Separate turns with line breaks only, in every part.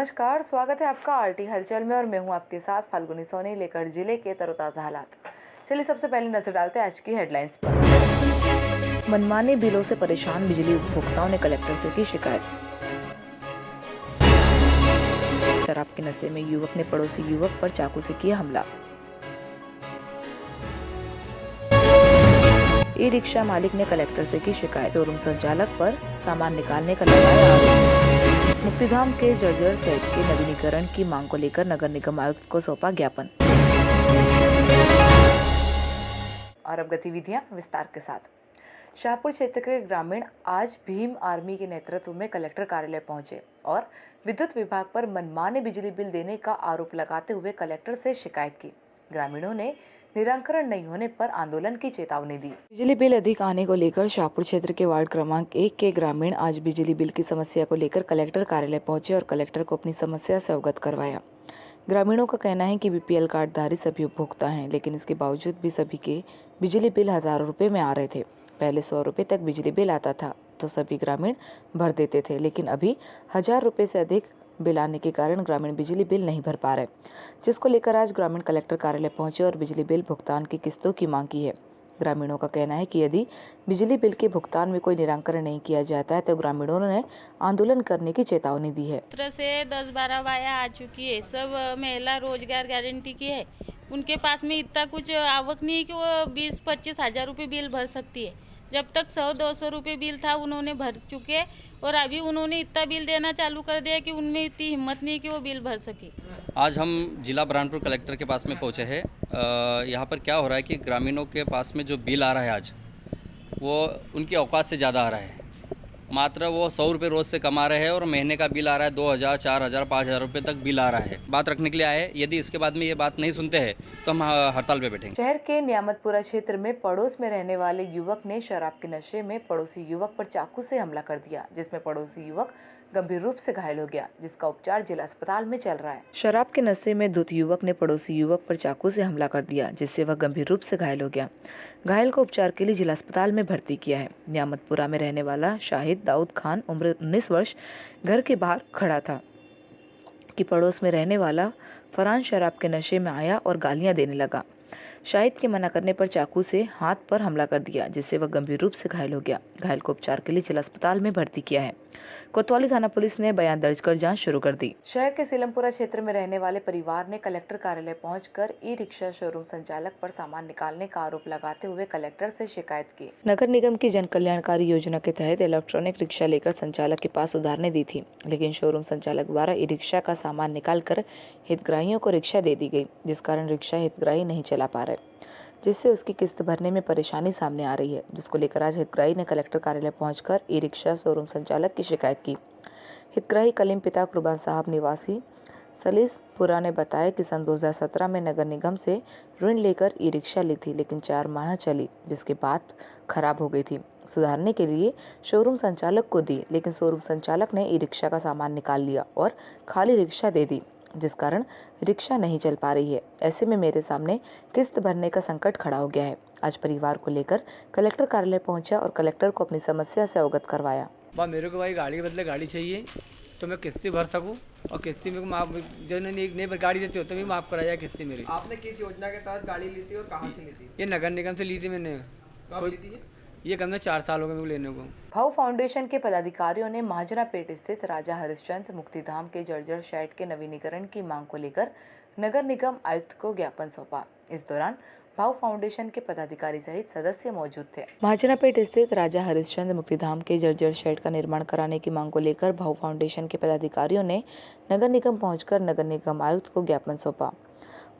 नमस्कार, स्वागत है आपका आरटी हलचल में और मैं हूं आपके साथ फाल्गुनी सोनी लेकर जिले के तरोताजा हालात। चलिए सबसे पहले नजर डालते हैं आज की हेडलाइंस पर। मनमाने बिलों से परेशान बिजली उपभोक्ताओं ने कलेक्टर से की शिकायत। शराब के नशे में युवक ने पड़ोसी युवक पर चाकू से किया हमला। ई रिक्शा मालिक ने कलेक्टर से की शिकायत। शोरूम संचालक पर सामान निकालने का लगाया आरोप। मुक्तिधाम के जर्जर साइट के नवीनीकरण की मांग को लेकर नगर निगम आयुक्त को सौंपा ज्ञापन। और अब गतिविधियां विस्तार के साथ। शाहपुर क्षेत्र के ग्रामीण आज भीम आर्मी के नेतृत्व में कलेक्टर कार्यालय पहुंचे और विद्युत विभाग पर मनमाने बिजली बिल देने का आरोप लगाते हुए कलेक्टर से शिकायत की। ग्रामीणों ने निराकरण नहीं होने पर आंदोलन की चेतावनी दी। बिजली बिल अधिक आने को लेकर शाहपुर क्षेत्र के वार्ड क्रमांक 1 के ग्रामीण आज बिजली बिल की समस्या को लेकर कलेक्टर कार्यालय पहुंचे और कलेक्टर को अपनी समस्या से अवगत करवाया। ग्रामीणों का कहना है कि बीपीएल कार्डधारी सभी उपभोक्ता हैं, लेकिन इसके बावजूद भी सभी के बिजली बिल हजारों रुपए में आ रहे थे। पहले 100 रुपए तक बिजली बिल आता था तो सभी ग्रामीण भर देते थे, लेकिन अभी 1000 रुपए से अधिक बिल आने के कारण ग्रामीण बिजली बिल नहीं भर पा रहे, जिसको लेकर आज ग्रामीण कलेक्टर कार्यालय पहुंचे और बिजली बिल भुगतान की किस्तों की मांग की है। ग्रामीणों का कहना है कि यदि बिजली बिल के भुगतान में कोई निराकरण नहीं किया जाता है तो ग्रामीणों ने आंदोलन करने की चेतावनी दी है।
से 10-12 वाया आ चुकी है, सब महिला रोजगार गारंटी की है, उनके पास में इतना कुछ आवक नहीं है कि वो 20-25 हजार रुपये बिल भर सकती है। जब तक 100-200 रुपये बिल था उन्होंने भर चुके और अभी उन्होंने इतना बिल देना चालू कर दिया कि उनमें इतनी हिम्मत नहीं कि वो बिल भर सके।
आज हम जिला बुरहानपुर कलेक्टर के पास में पहुंचे हैं। यहाँ पर क्या हो रहा है कि ग्रामीणों के पास में जो बिल आ रहा है आज वो उनकी औकात से ज़्यादा आ रहा है। मात्र वो 100 रुपये रोज़ से कमा रहे हैं और महीने का बिल आ रहा है 2000, 4000, 5000 रुपये तक बिल आ रहा है। बात रखने के लिए आए, यदि इसके बाद में ये बात नहीं सुनते हैं तो हम हड़ताल पे बैठेंगे।
शहर के नियामतपुरा क्षेत्र में पड़ोस में रहने वाले युवक ने शराब के नशे में पड़ोसी युवक पर चाकू से हमला कर दिया, जिसमें पड़ोसी युवक गंभीर रूप से घायल हो गया, जिसका उपचार जिला अस्पताल में चल रहा है। शराब के नशे में धुत युवक ने पड़ोसी युवक पर चाकू से हमला कर दिया, जिससे वह गंभीर रूप से घायल हो गया। घायल को उपचार के लिए जिला अस्पताल में भर्ती किया है। नियामतपुरा में रहने वाला शाहिद दाऊद खान उम्र 19 वर्ष घर के बाहर खड़ा था कि पड़ोस में रहने वाला फरहान शराब के नशे में आया और गालियां देने लगा। शाहिद के मना करने पर चाकू से हाथ पर हमला कर दिया, जिससे वह गंभीर रूप से घायल हो गया। घायल को उपचार के लिए जिला अस्पताल में भर्ती किया है। कोतवाली थाना पुलिस ने बयान दर्ज कर जांच शुरू कर दी। शहर के सीलमपुरा क्षेत्र में रहने वाले परिवार ने कलेक्टर कार्यालय पहुंचकर ई रिक्शा शोरूम संचालक पर सामान निकालने का आरोप लगाते हुए कलेक्टर से शिकायत की। नगर निगम की जन कल्याणकारी योजना के तहत इलेक्ट्रॉनिक रिक्शा लेकर संचालक के पास उधारने दी थी, लेकिन शोरूम संचालक द्वारा ई रिक्शा का सामान निकाल कर हितग्राहियों को रिक्शा दे दी गई, जिस कारण रिक्शा हितग्राही नहीं चला पा रहे, जिससे उसकी किस्त भरने में परेशानी सामने आ रही है, जिसको लेकर आज हितग्राही ने कलेक्टर कार्यालय पहुंचकर ई रिक्शा शोरूम संचालक की शिकायत की। हितग्राही कलीम पिता कुर्बान साहब निवासी सलीसपुरा ने बताया कि सन 2017 में नगर निगम से ऋण लेकर ई रिक्शा ली थी, लेकिन 4 माह चली, जिसके बाद खराब हो गई थी। सुधारने के लिए शोरूम संचालक को दी, लेकिन शोरूम संचालक ने ई रिक्शा का सामान निकाल लिया और खाली रिक्शा दे दी, जिस कारण रिक्शा नहीं चल पा रही है। ऐसे में मेरे सामने किस्त भरने का संकट खड़ा हो गया है। आज परिवार को लेकर कलेक्टर कार्यालय पहुंचा और कलेक्टर को अपनी समस्या से अवगत करवाया।
मेरे को भाई गाड़ी के बदले गाड़ी चाहिए तो मैं किस्ती भर सकूं और किस्ती में माफ जो नहीं गाड़ी देती हो तो भी माफ कराया किस्ती मेरी।
आपने किस योजना के तहत गाड़ी ली थी और कहाँ से ली थी?
ये नगर निगम से ली थी मैंने।
कब ली थी?
ये कम से 4 साल हो गए मेरे को लेने को।
भाव फाउंडेशन के पदाधिकारियों ने महाजनापेट स्थित राजा हरिश्चंद्र मुक्तिधाम के जर्जर शेड के नवीनीकरण की मांग को लेकर नगर निगम आयुक्त को ज्ञापन सौंपा। इस दौरान भाव फाउंडेशन के पदाधिकारी सहित सदस्य मौजूद थे। महाजनापेट स्थित राजा हरिश्चंद्र मुक्तिधाम के जर्जर शेड का निर्माण कराने की मांग को लेकर भाव फाउंडेशन के पदाधिकारियों ने नगर निगम पहुंचकर नगर निगम आयुक्त को ज्ञापन सौंपा।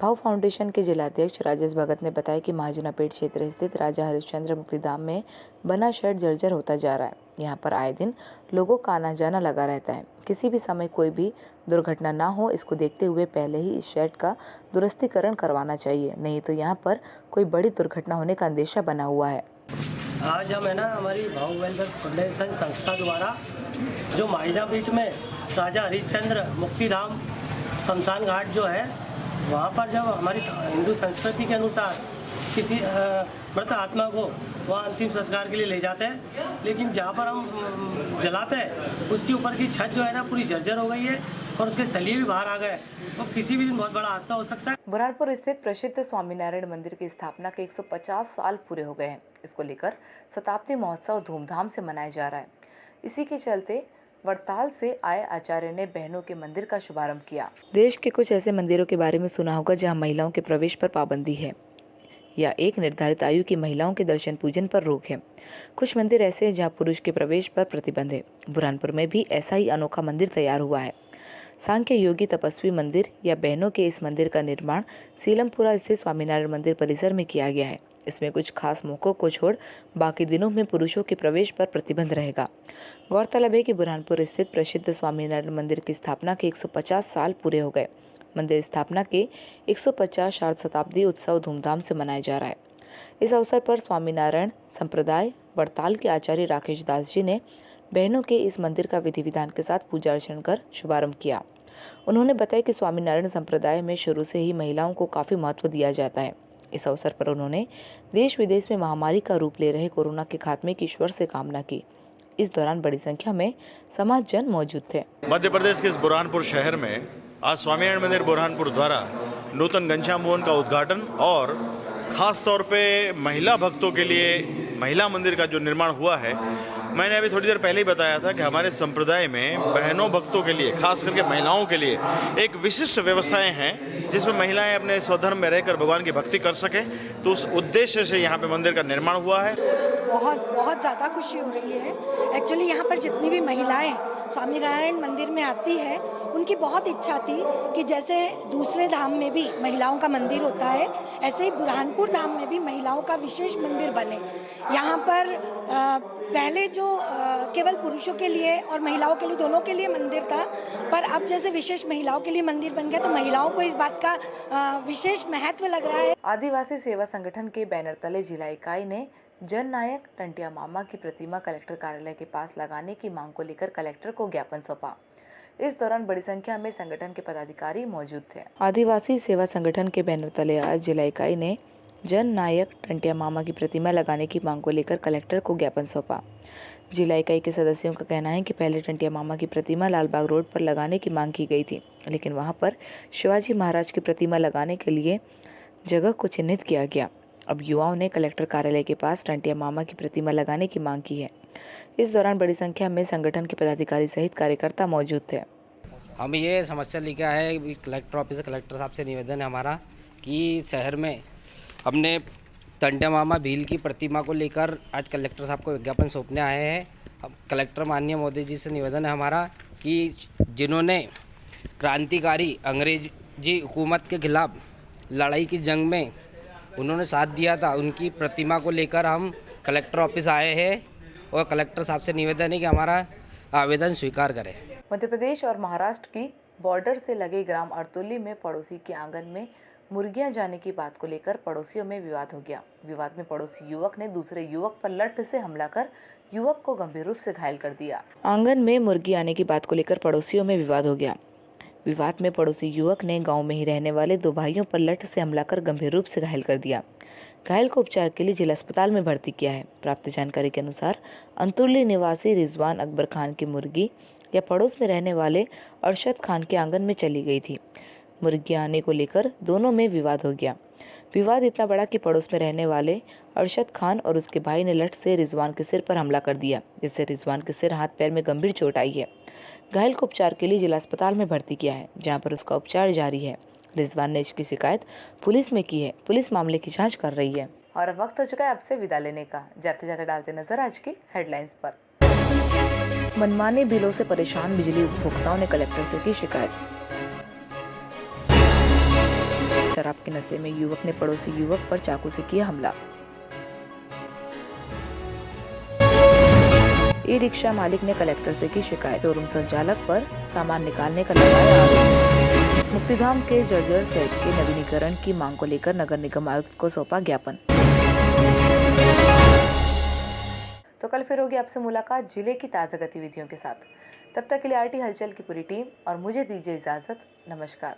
भाव फाउंडेशन के जिलाध्यक्ष राजेश भगत ने बताया कि महाजनापेट क्षेत्र स्थित राजा हरिश्चंद्र मुक्तिधाम में बना शेड जर्जर होता जा रहा है। यहाँ पर आए दिन लोगों का आना जाना लगा रहता है। किसी भी समय कोई भी दुर्घटना ना हो, इसको देखते हुए पहले ही इस शेड का दुरुस्तीकरण करवाना चाहिए, नहीं तो यहाँ पर कोई बड़ी दुर्घटना होने का अंदेशा बना हुआ है।
आज हम हमारी भाव वेलफेयर फाउंडेशन संस्था द्वारा जो महाजनापेट में राजा हरिश्चंद्र मुक्तिधाम शमशान घाट जो है, वहाँ पर जब हमारी हिंदू संस्कृति के अनुसार किसी मृत आत्मा को वहाँ अंतिम संस्कार के लिए ले जाते हैं, लेकिन जहाँ पर हम जलाते हैं उसके ऊपर की छत जो है ना पूरी जर्जर हो गई है और उसके सलिए भी बाहर आ गए तो किसी भी दिन बहुत बड़ा हादसा हो सकता है।
बुरहानपुर स्थित प्रसिद्ध स्वामीनारायण मंदिर की स्थापना के 150 साल पूरे हो गए हैं। इसको लेकर शताब्दी महोत्सव धूमधाम से मनाया जा रहा है। इसी के चलते वड़ताल से आए आचार्य ने बहनों के मंदिर का शुभारंभ किया। देश के कुछ ऐसे मंदिरों के बारे में सुना होगा जहां महिलाओं के प्रवेश पर पाबंदी है या एक निर्धारित आयु की महिलाओं के दर्शन पूजन पर रोक है। कुछ मंदिर ऐसे हैं जहां पुरुष के प्रवेश पर प्रतिबंध है। बुरहानपुर में भी ऐसा ही अनोखा मंदिर तैयार हुआ है। सांख्य योगी तपस्वी मंदिर या बहनों के इस मंदिर का निर्माण सीलमपुरा स्थित स्वामीनारायण मंदिर परिसर में किया गया है। इसमें कुछ खास मौकों को छोड़ बाकी दिनों में पुरुषों के प्रवेश पर प्रतिबंध रहेगा। गौरतलब है कि बुरहानपुर स्थित प्रसिद्ध स्वामीनारायण मंदिर की स्थापना के 150 साल पूरे हो गए। मंदिर स्थापना के 150 शताब्दी उत्सव धूमधाम से मनाया जा रहा है। इस अवसर पर स्वामीनारायण संप्रदाय वड़ताल के आचार्य राकेश दास जी ने बहनों के इस मंदिर का विधि विधान के साथ पूजा अर्चना कर शुभारंभ किया। उन्होंने बताया कि स्वामीनारायण संप्रदाय में शुरू से ही महिलाओं को काफ़ी महत्व दिया जाता है। इस अवसर पर उन्होंने देश विदेश में महामारी का रूप ले रहे कोरोना के खात्मे की ईश्वर से कामना की। इस दौरान बड़ी संख्या में समाज जन मौजूद थे।
मध्य प्रदेश के इस बुरहानपुर शहर में आज स्वामीनारायण मंदिर बुरहानपुर द्वारा नूतन घनश्याम भवन का उद्घाटन और खास तौर पे महिला भक्तों के लिए महिला मंदिर का जो निर्माण हुआ है, मैंने अभी थोड़ी देर पहले ही बताया था कि हमारे संप्रदाय में बहनों भक्तों के लिए, खास करके महिलाओं के लिए एक विशिष्ट व्यवस्थाएं हैं जिसमें महिलाएं अपने स्वधर्म में रहकर भगवान की भक्ति कर सकें। तो उस उद्देश्य से यहाँ पे मंदिर का निर्माण हुआ है।
बहुत ज़्यादा खुशी हो रही है। एक्चुअली यहाँ पर जितनी भी महिलाएं स्वामीनारायण मंदिर में आती है, उनकी बहुत इच्छा थी कि जैसे दूसरे धाम में भी महिलाओं का मंदिर होता है, ऐसे ही बुरहानपुर धाम में भी महिलाओं का विशेष मंदिर बने। यहाँ पर पहले जो केवल पुरुषों के लिए और महिलाओं के लिए, दोनों के लिए मंदिर था, पर अब जैसे विशेष महिलाओं के लिए मंदिर बन गया तो महिलाओं को इस बात का विशेष महत्व लग रहा है।
आदिवासी सेवा संगठन के बैनर तले जिला इकाई ने जन नायक टंटिया मामा की प्रतिमा कलेक्टर कार्यालय के पास लगाने की मांग को लेकर कलेक्टर को ज्ञापन सौंपा। इस दौरान बड़ी संख्या में संगठन के पदाधिकारी मौजूद थे। आदिवासी सेवा संगठन के बैनर तले आज जिला इकाई ने जन नायक टंटिया मामा की प्रतिमा लगाने की मांग को लेकर कलेक्टर को ज्ञापन सौंपा। जिला इकाई के सदस्यों का कहना है कि पहले टंटिया मामा की प्रतिमा लालबाग रोड पर लगाने की मांग की गई थी, लेकिन वहां पर शिवाजी महाराज की प्रतिमा लगाने के लिए जगह को चिन्हित किया गया। अब युवाओं ने कलेक्टर कार्यालय के पास टंटिया मामा की प्रतिमा लगाने की मांग की है। इस दौरान बड़ी संख्या में संगठन के पदाधिकारी सहित कार्यकर्ता मौजूद थे।
हम ये समस्या लेकर आए कलेक्टर ऑफिस, कलेक्टर साहब से निवेदन है हमारा कि शहर में अपने टंटिया मामा भील की प्रतिमा को लेकर आज कलेक्टर साहब को विज्ञापन सौंपने आए हैं। अब कलेक्टर माननीय मोदी जी से निवेदन है हमारा कि जिन्होंने क्रांतिकारी अंग्रेजी हुकूमत के खिलाफ लड़ाई की जंग में उन्होंने साथ दिया था, उनकी प्रतिमा को लेकर हम कलेक्टर ऑफिस आए हैं और कलेक्टर साहब से निवेदन है कि हमारा आवेदन स्वीकार करें।
मध्य प्रदेश और महाराष्ट्र की बॉर्डर से लगे ग्राम अरतुल्ली में पड़ोसी के आंगन में मुर्गियां जाने की बात को लेकर पड़ोसियों में विवाद हो गया। विवाद में पड़ोसी युवक ने दूसरे युवक पर लठ से हमला कर युवक को गंभीर रूप से घायल कर दिया। आंगन में मुर्गी आने की बात को लेकर पड़ोसियों में विवाद हो गया। विवाद में पड़ोसी युवक ने गांव में ही रहने वाले दो भाइयों पर लठ से हमला कर गंभीर रूप से घायल कर दिया। घायल को उपचार के लिए जिला अस्पताल में भर्ती किया है। प्राप्त जानकारी के अनुसार अंतुर्ली निवासी रिजवान अकबर खान की मुर्गी या पड़ोस में रहने वाले अरशद खान के आंगन में चली गई थी। मुर्गी आने को लेकर दोनों में विवाद हो गया। विवाद इतना बड़ा कि पड़ोस में रहने वाले अरशद खान और उसके भाई ने लठ से रिजवान के सिर पर हमला कर दिया, जिससे रिजवान के सिर, हाथ, पैर में गंभीर चोट आई है। घायल को उपचार के लिए जिला अस्पताल में भर्ती किया है, जहां पर उसका उपचार जारी है। रिजवान ने इसकी शिकायत पुलिस में की है। पुलिस मामले की जांच कर रही है। और अब वक्त हो चुका है आपसे विदा लेने का। जाते जाते डालते नजर आज की हेडलाइंस पर। मनमाने बिलों से परेशान बिजली उपभोक्ताओं ने कलेक्टर से की शिकायत। शराब के नशे में युवक ने पड़ोसी युवक पर चाकू से किया हमला। ई रिक्शा मालिक ने कलेक्टर से की शिकायत। शोरूम संचालक पर सामान निकालने का लगाया आरोप। मुक्तिधाम के जर्जर सेट के नवीनीकरण की मांग को लेकर नगर निगम आयुक्त को सौंपा ज्ञापन। तो कल फिर होगी आपसे मुलाकात जिले की ताज़ा गतिविधियों के साथ। तब तक के लिए आरटी हलचल की पूरी टीम और मुझे दीजिए इजाजत। नमस्कार।